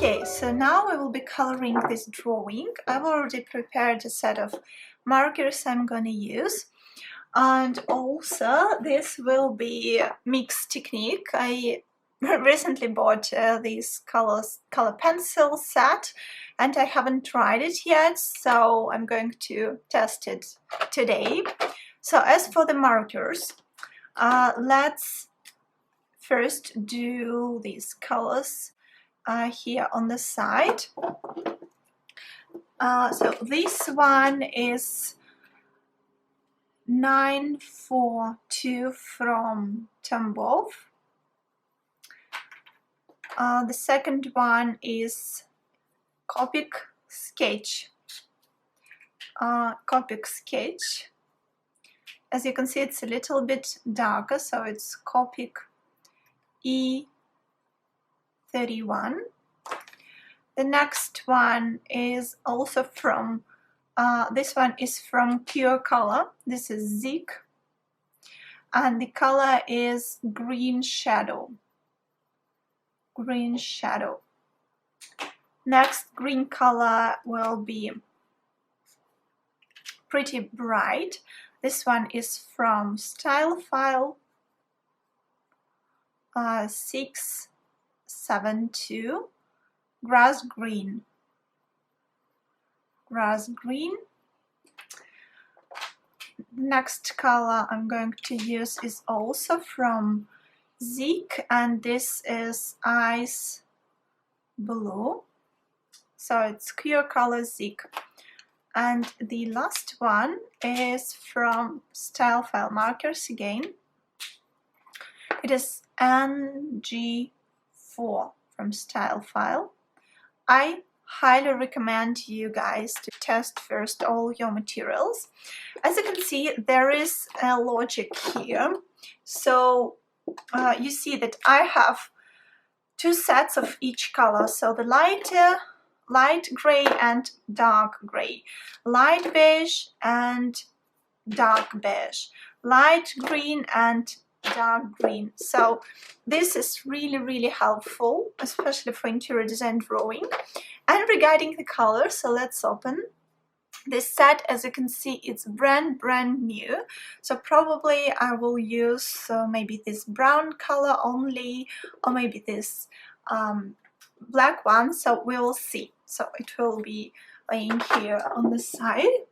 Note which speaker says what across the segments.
Speaker 1: Okay, so now we will be coloring this drawing. I've already prepared a set of markers I'm going to use, and also this will be a mixed technique. I recently bought this color pencil set and I haven't tried it yet, so I'm going to test it today. So as for the markers, let's first do these colors here on the side. So this one is 942 from Tambov. The second one is Copic Sketch. Copic Sketch. As you can see, it's a little bit darker, so it's Copic E31. The next one is also from, this one is from Pure Color. This is Zig, and the color is Green Shadow. Green Shadow. Next green color will be Pretty Bright. This one is from Style File 672. Grass Green. Grass Green. Next color I'm going to use is also from Zig, and this is Ice Blue. So it's Pure Color Zig. And the last one is from Style File Markers again. It is NG4 from Style File. I highly recommend you guys to test first all your materials. As you can see, there is a logic here. So you see that I have two sets of each color. So the light gray and dark gray, light beige and dark beige, light green and dark green. So this is really helpful, especially for interior design drawing. And regarding the color, so let's open this set. As you can see, it's brand new, so probably I will use maybe this brown color only, or maybe this black one, so we will see. So it will be laying here on the side.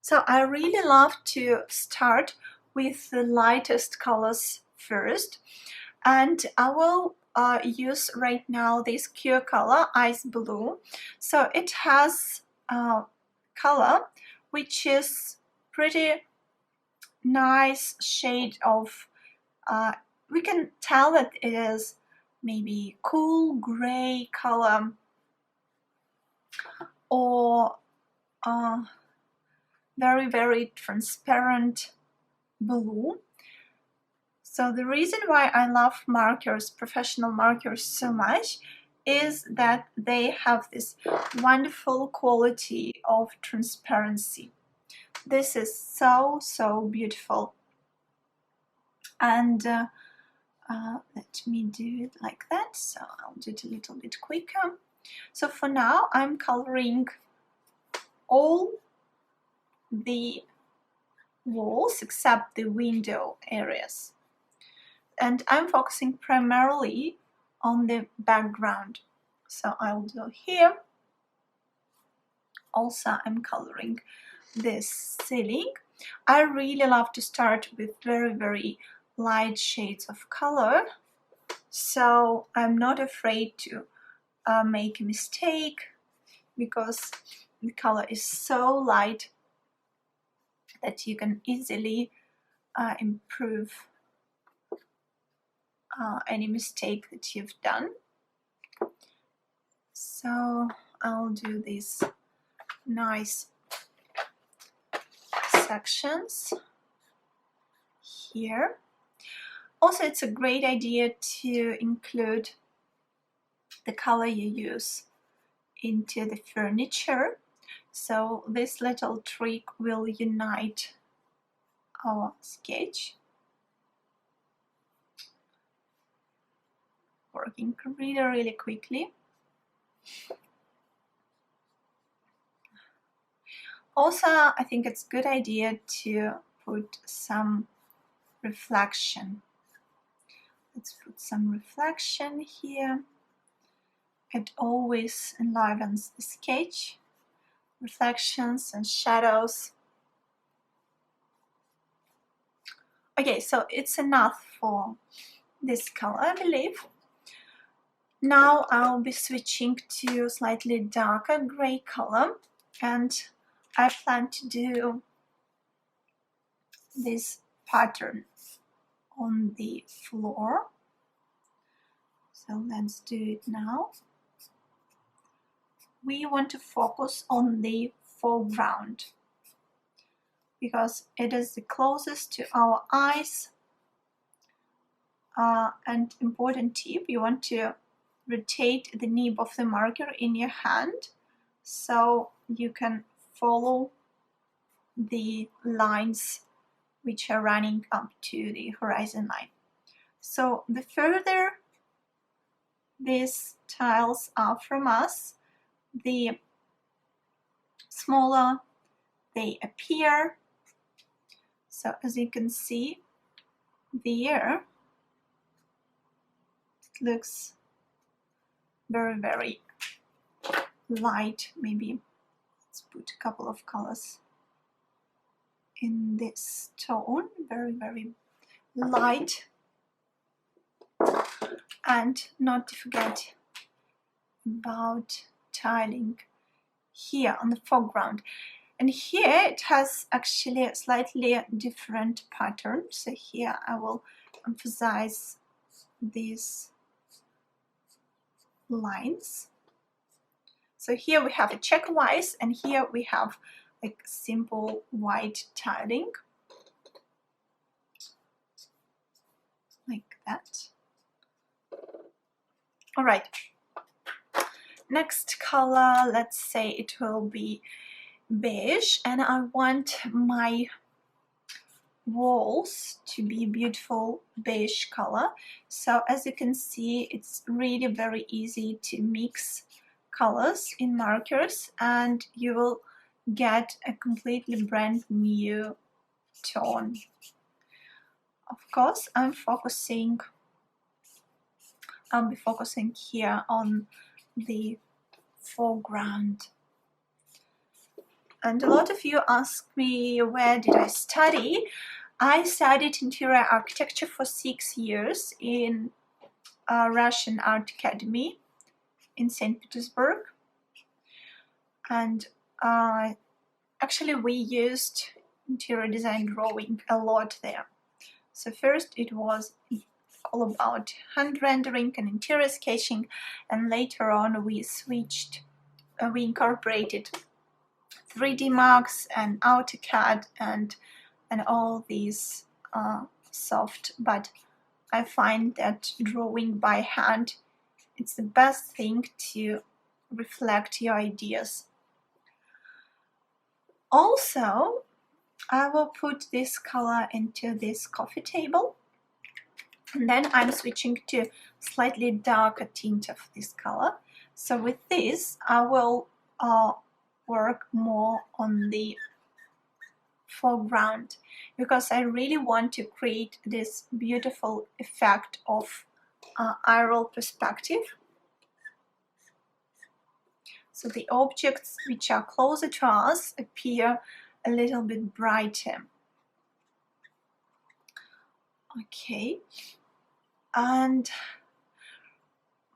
Speaker 1: So I really love to start with the lightest colors first, and I will use right now this Pure Color Ice Blue. So it has color which is pretty nice shade of, we can tell that it is maybe cool gray color, or very transparent blue. So the reason why I love markers, professional markers, so much is that they have this wonderful quality of transparency. This is so beautiful. And let me do it like that, so I'll do it a little bit quicker. So for now I'm coloring all the walls except the window areas, and I'm focusing primarily on the background. So I'll do here. Also I'm coloring this ceiling. I really love to start with very light shades of color, so I'm not afraid to make a mistake, because the color is so light that you can easily improve any mistake that you've done. So I'll do these nice sections here. Also, it's a great idea to include the color you use into the furniture. So this little trick will unite our sketch. working really quickly. Also, I think it's a good idea to put some reflection. Let's put some reflection here. It always enlivens the sketch. Reflections and shadows. Okay, so it's enough for this color, I believe. Now I'll be switching to slightly darker gray color, and I plan to do this pattern on the floor. So let's do it now. We want to focus on the foreground because it is the closest to our eyes. And important tip, you want to rotate the nib of the marker in your hand so you can follow the lines which are running up to the horizon line. So the further these tiles are from us, the smaller they appear. So as you can see there, it looks very light. Maybe let's put a couple of colors in this tone, very light. And not to forget about tiling here on the foreground. And here it has actually a slightly different pattern. So here I will emphasize these lines. So here we have a checkwise, and here we have like simple white tiling, like that. All right, next color, let's say it will be beige, and I want my walls to be beautiful beige color. So as you can see, it's really very easy to mix colors in markers, and you will get a completely brand new tone. Of course, I'll be focusing here on the foreground. And a lot of you ask me, where did I study? I studied interior architecture for 6 years in a Russian art academy in St. Petersburg. And actually we used interior design drawing a lot there. So first it was all about hand rendering and interior sketching, and later on we incorporated 3D Max and AutoCAD and all these soft, but I find that drawing by hand, it's the best thing to reflect your ideas. Also, I will put this color into this coffee table, and then I'm switching to slightly darker tint of this color. So with this, I will work more on the foreground because I really want to create this beautiful effect of eye roll perspective. So the objects which are closer to us appear a little bit brighter. Okay, and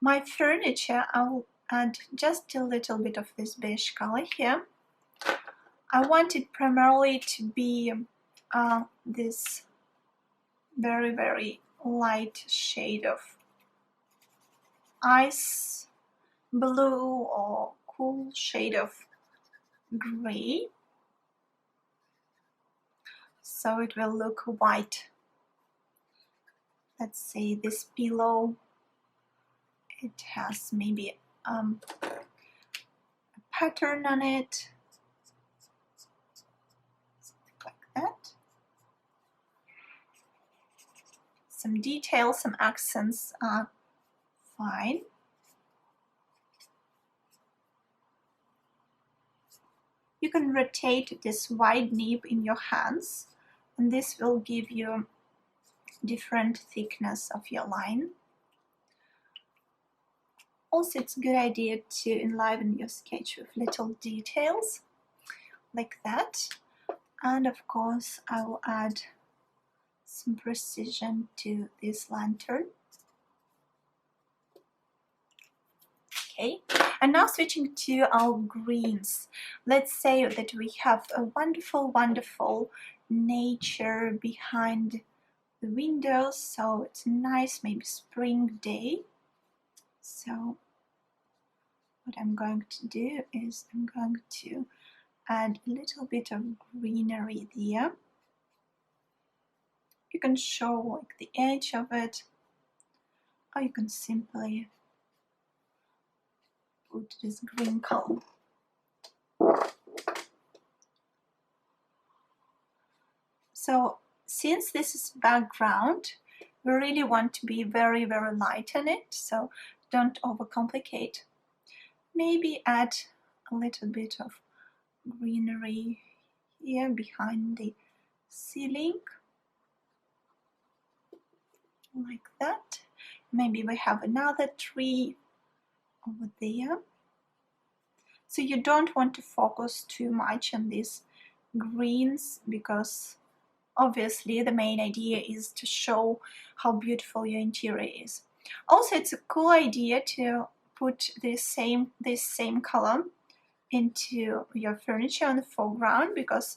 Speaker 1: my furniture, I will add just a little bit of this beige color here. I want it primarily to be this very light shade of ice blue or cool shade of gray, so it will look white. Let's say this pillow, it has maybe a pattern on it, something like that. Some details, some accents are fine. You can rotate this wide nib in your hands, and this will give you different thickness of your line. Also, it's a good idea to enliven your sketch with little details like that. And of course, I will add some precision to this lantern. Okay, and now switching to our greens. Let's say that we have a wonderful nature behind the windows, so it's a nice maybe spring day. So what I'm going to do is I'm going to add a little bit of greenery there. You can show like the edge of it, or you can simply put this green color. So since this is background, we really want to be very light in it, so don't overcomplicate. Maybe add a little bit of greenery here behind the ceiling, like that. Maybe we have another tree over there. So you don't want to focus too much on these greens, because obviously the main idea is to show how beautiful your interior is. Also, it's a cool idea to put this same color into your furniture on the foreground, because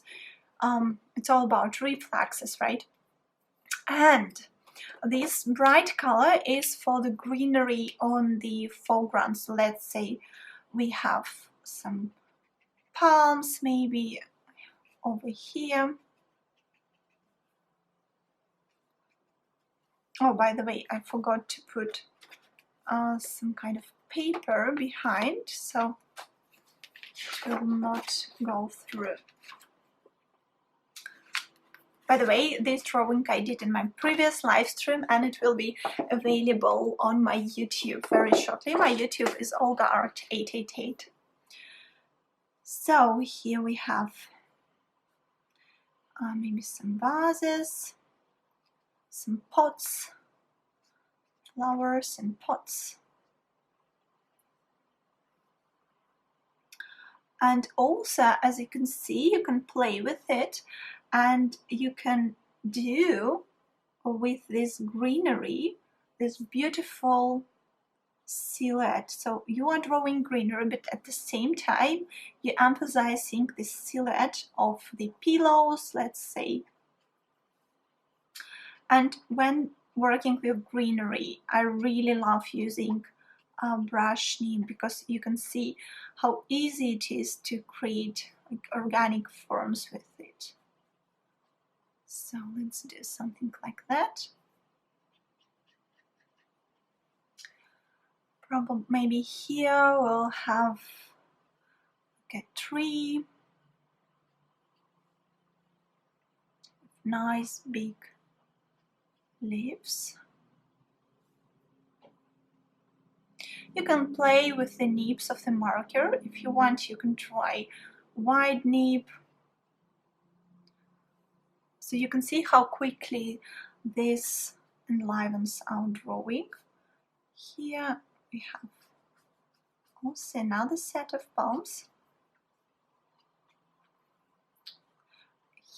Speaker 1: it's all about reflexes, right? And this bright color is for the greenery on the foreground. So let's say we have some palms maybe over here. Oh, by the way, I forgot to put some kind of paper behind, so it will not go through. By the way, this drawing I did in my previous live stream, and it will be available on my YouTube very shortly. My YouTube is Olga Art 888. So here we have maybe some vases, some pots, flowers and pots. And also, as you can see, you can play with it, and you can do with this greenery this beautiful silhouette. So you are drawing greenery, but at the same time you're emphasizing the silhouette of the pillows, let's say. And when working with greenery, I really love using brush nib, because you can see how easy it is to create like organic forms with it. So let's do something like that. Probably maybe here we'll have like a tree, nice big leaves. You can play with the nibs of the marker. If you want, you can try wide nib. So you can see how quickly this enlivens our drawing. Here we have also another set of palms.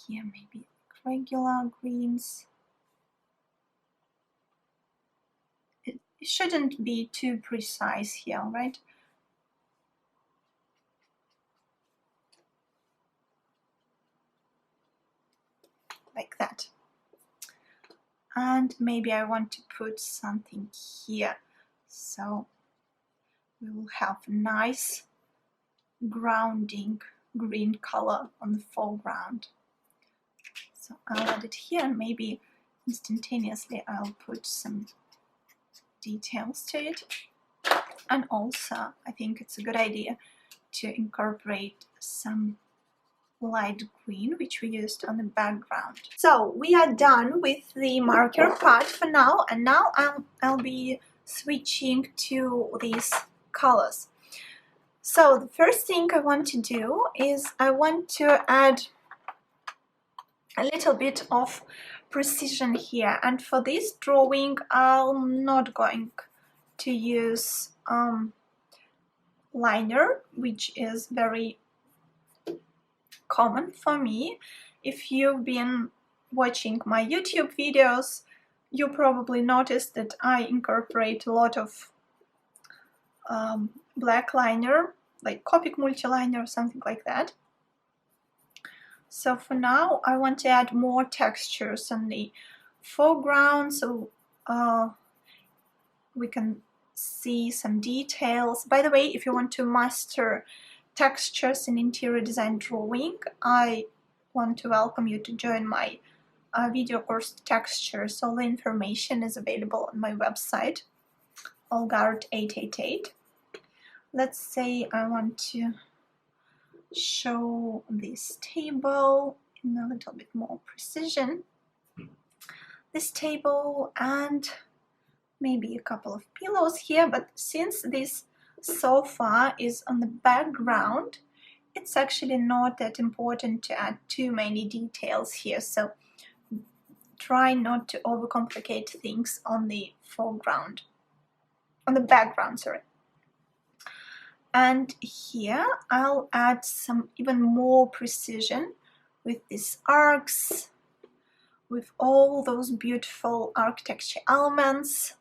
Speaker 1: Here maybe regular greens. It shouldn't be too precise here, right? Like that. And maybe I want to put something here. So we will have nice grounding green color on the foreground. So I'll add it here, and maybe instantaneously I'll put some details to it. And also I think it's a good idea to incorporate some light green, which we used on the background. So we are done with the marker part for now, and now I'll be switching to these colors. So the first thing I want to do is I want to add a little bit of precision here, and for this drawing I'm not going to use liner, which is very common for me. If you've been watching my YouTube videos, you probably noticed that I incorporate a lot of black liner, like Copic multiliner or something like that. So for now I want to add more textures on the foreground, so we can see some details. By the way, if you want to master textures in interior design drawing, I want to welcome you to join my video course Textures. All the information is available on my website, olgart888. Let's say I want to show this table in a little bit more precision. This table and maybe a couple of pillows here, but since this sofa is on the background, it's actually not that important to add too many details here, so try not to overcomplicate things on the foreground, on the background, sorry. And here I'll add some even more precision with these arcs, with all those beautiful architecture elements,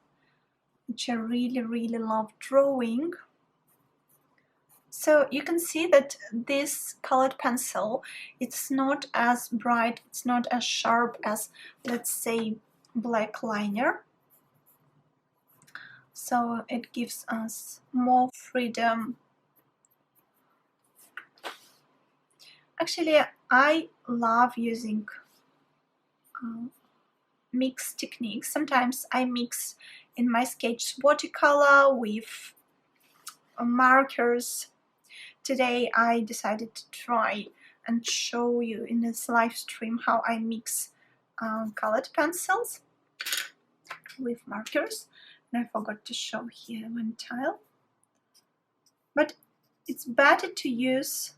Speaker 1: which I really love drawing. So you can see that this colored pencil, it's not as bright, it's not as sharp as, let's say, black liner. So it gives us more freedom. Actually, I love using mixed techniques. Sometimes I mix in my sketch watercolor with markers. Today I decided to try and show you in this live stream how I mix colored pencils with markers, and I forgot to show here one tile. But it's better to use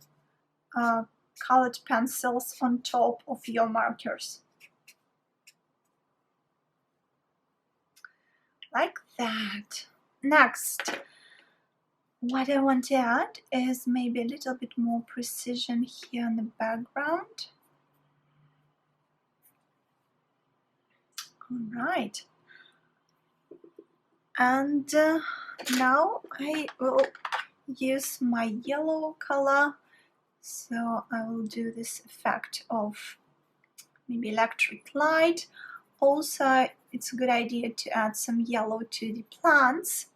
Speaker 1: colored pencils on top of your markers, like that. Next, what I want to add is maybe a little bit more precision here in the background. All right. And now I will use my yellow color. So I will do this effect of maybe electric light. Also, it's a good idea to add some yellow to the plants.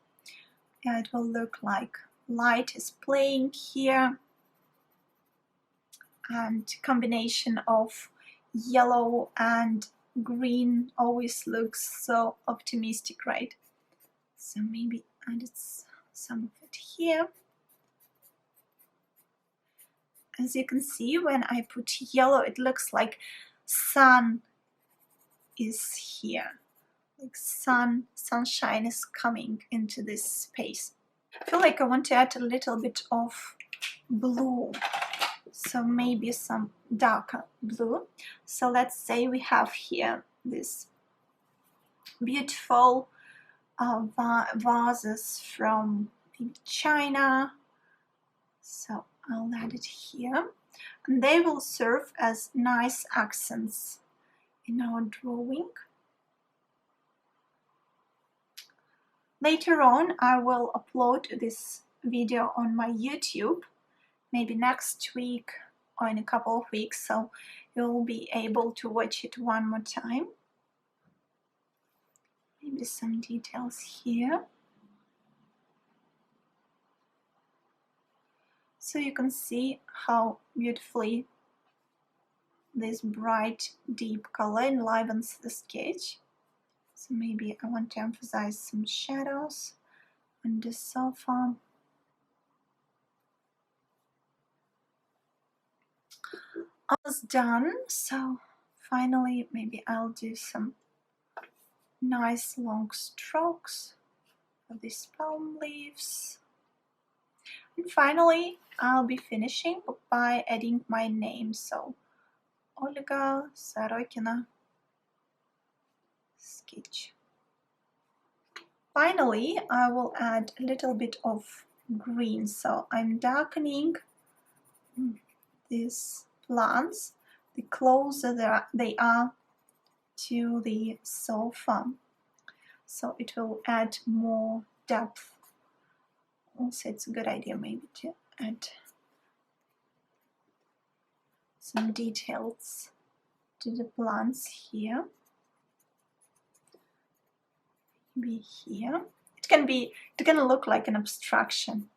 Speaker 1: Yeah, it will look like light is playing here. And combination of yellow and green always looks so optimistic, right? So maybe add some of it here. As you can see, when I put yellow, it looks like sun is here. Like sunshine is coming into this space. I feel like I want to add a little bit of blue. So maybe some darker blue. So let's say we have here this beautiful vases from China. So I'll add it here, and they will serve as nice accents in our drawing. Later on, I will upload this video on my YouTube, maybe next week or in a couple of weeks, so you'll be able to watch it one more time. Maybe some details here. So you can see how beautifully this bright, deep color enlivens the sketch. So maybe I want to emphasize some shadows on the sofa. All's done, so finally maybe I'll do some nice long strokes for these palm leaves. And finally, I'll be finishing by adding my name. So, Olga Sorokina sketch. Finally, I will add a little bit of green. So I'm darkening these plants the closer they are to the sofa. So it will add more depth. Also, it's a good idea maybe to add some details to the plants here. Maybe here. It can look like an abstraction.